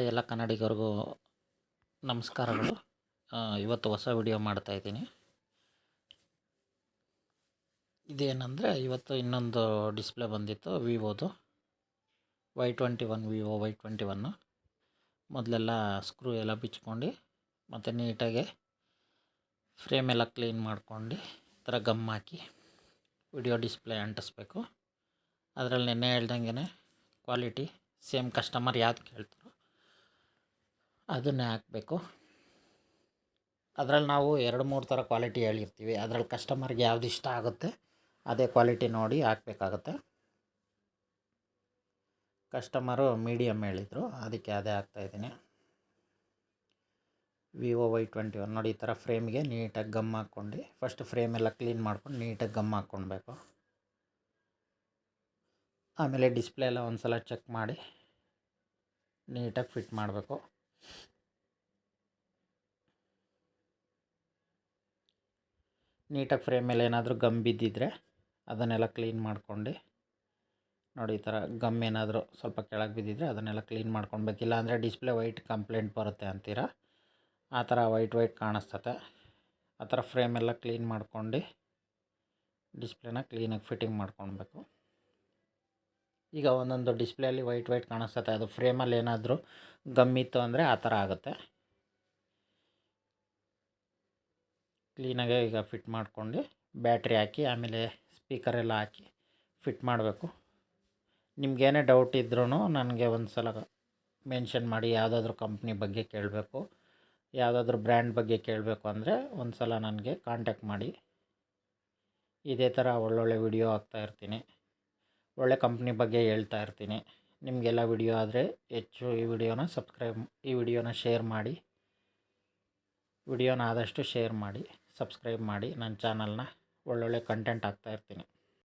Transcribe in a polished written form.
ಎಲ್ಲ ಕನ್ನಡಿಗರಿಗೂ ನಮಸ್ಕಾರಗಳು. ಇವತ್ತು ಹೊಸ ವಿಡಿಯೋ ಮಾಡ್ತಾಯಿದ್ದೀನಿ. ಇದೇನೆಂದರೆ, ಇವತ್ತು ಇನ್ನೊಂದು ಡಿಸ್ಪ್ಲೇ ಬಂದಿತ್ತು ವಿವೋದು Y21 ವಿವೋ Y21. ಮೊದಲೆಲ್ಲ ಸ್ಕ್ರೂ ಎಲ್ಲ ಬಿಚ್ಕೊಂಡು ಮತ್ತು ನೀಟಾಗಿ ಫ್ರೇಮ್ ಎಲ್ಲ ಕ್ಲೀನ್ ಮಾಡ್ಕೊಂಡು ಈ ಥರ ಗಮ್ ಹಾಕಿ ವಿಡಿಯೋ ಡಿಸ್ಪ್ಲೇ ಅಂಟಿಸ್ಬೇಕು. ಅದರಲ್ಲಿ ನೆನ್ನೆ ಹೇಳ್ದಂಗೆ ಕ್ವಾಲಿಟಿ ಸೇಮ್ ಕಸ್ಟಮರ್ ಯಾವ್ದು ಕೇಳ್ತಾರೋ ಅದನ್ನೇ ಹಾಕಬೇಕು. ಅದರಲ್ಲಿ ನಾವು 2-3 ಥರ ಕ್ವಾಲಿಟಿ ಹೇಳಿರ್ತೀವಿ. ಅದರಲ್ಲಿ ಕಸ್ಟಮರ್ಗೆ ಯಾವ್ದು ಇಷ್ಟ ಆಗುತ್ತೆ ಅದೇ ಕ್ವಾಲಿಟಿ ನೋಡಿ ಹಾಕಬೇಕಾಗತ್ತೆ. ಕಸ್ಟಮರು ಮೀಡಿಯಮ್ ಹೇಳಿದರು, ಅದಕ್ಕೆ ಅದೇ ಹಾಕ್ತಾಯಿದ್ದೀನಿ. ವಿವೋ Y21 ನೋಡಿ, ಈ ಥರ ಫ್ರೇಮ್ಗೆ ನೀಟಾಗಿ ಗಮ್ ಹಾಕ್ಕೊಂಡು ಫಸ್ಟ್ ಫ್ರೇಮ್ ಎಲ್ಲ ಕ್ಲೀನ್ ಮಾಡ್ಕೊಂಡು ನೀಟಾಗಿ ಗಮ್ ಹಾಕ್ಕೊಳ್ಬೇಕು. ಆಮೇಲೆ ಡಿಸ್ಪ್ಲೇ ಎಲ್ಲ ಒಂದು ಸಲ ಚೆಕ್ ಮಾಡಿ ನೀಟಾಗಿ ಫಿಟ್ ಮಾಡಬೇಕು. ನೀಟಾಗಿ ಫ್ರೇಮ್ ಮೇಲೆ ಏನಾದರೂ ಗಮ್ ಬಿದ್ದಿದ್ರೆ ಅದನ್ನೆಲ್ಲ ಕ್ಲೀನ್ ಮಾಡ್ಕೊಂಡು ನೋಡಿ, ಈ ಥರ ಗಮ್ ಏನಾದರೂ ಸ್ವಲ್ಪ ಕೆಳಗೆ ಬಿದ್ದಿದ್ರೆ ಅದನ್ನೆಲ್ಲ ಕ್ಲೀನ್ ಮಾಡ್ಕೊಳ್ಬೇಕಿಲ್ಲ ಅಂದರೆ ಡಿಸ್ಪ್ಲೇ ವೈಟ್ ಕಂಪ್ಲೇಂಟ್ ಬರುತ್ತೆ ಅಂತೀರ. ಆ ಥರ ವೈಟ್ ಕಾಣಿಸ್ತತೆ. ಆ ಥರ ಫ್ರೇಮ್ ಎಲ್ಲ ಕ್ಲೀನ್ ಮಾಡ್ಕೊಂಡು ಡಿಸ್ಪ್ಲೇನ ಕ್ಲೀನಾಗಿ ಫಿಟ್ಟಿಂಗ್ ಮಾಡ್ಕೊಳ್ಬೇಕು. ಈಗ ಒಂದೊಂದು ಡಿಸ್ಪ್ಲೇಯಲ್ಲಿ ವೈಟ್ ಕಾಣಿಸ್ತತೆ, ಅದು ಫ್ರೇಮಲ್ಲಿ ಏನಾದರೂ ಗಮ್ ಇತ್ತು ಅಂದರೆ ಆ ಥರ ಆಗುತ್ತೆ. ಕ್ಲೀನಾಗೆ ಈಗ ಫಿಟ್ ಮಾಡ್ಕೊಂಡು ಬ್ಯಾಟ್ರಿ ಹಾಕಿ ಆಮೇಲೆ ಸ್ಪೀಕರೆಲ್ಲ ಹಾಕಿ ಫಿಟ್ ಮಾಡಬೇಕು. ನಿಮಗೇನೇ ಡೌಟ್ ಇದ್ರೂ ನನಗೆ ಒಂದು ಸಲ ಮೆನ್ಷನ್ ಮಾಡಿ. ಯಾವುದಾದ್ರೂ ಕಂಪ್ನಿ ಬಗ್ಗೆ ಕೇಳಬೇಕು, ಯಾವುದಾದ್ರೂ ಬ್ರ್ಯಾಂಡ್ ಬಗ್ಗೆ ಕೇಳಬೇಕು ಅಂದರೆ ಒಂದು ಸಲ ನನಗೆ ಕಾಂಟ್ಯಾಕ್ಟ್ ಮಾಡಿ. ಇದೇ ಥರ ಒಳ್ಳೊಳ್ಳೆ ವಿಡಿಯೋ ಹಾಕ್ತಾಯಿರ್ತೀನಿ, ಒಳ್ಳೆ ಕಂಪ್ನಿ ಬಗ್ಗೆ ಹೇಳ್ತಾ ಇರ್ತೀನಿ. ನಿಮಗೆಲ್ಲ ವಿಡಿಯೋ ಆದರೆ ಹೆಚ್ಚು ಈ ವಿಡಿಯೋನ ಶೇರ್ ಮಾಡಿ. ವಿಡಿಯೋನ ಆದಷ್ಟು ಶೇರ್ ಮಾಡಿ, ಸಬ್ಸ್ಕ್ರೈಬ್ ಮಾಡಿ. ನನ್ನ ಚಾನಲ್ನ ಒಳ್ಳೊಳ್ಳೆ ಕಂಟೆಂಟ್ ಹಾಕ್ತಾಯಿರ್ತೀನಿ.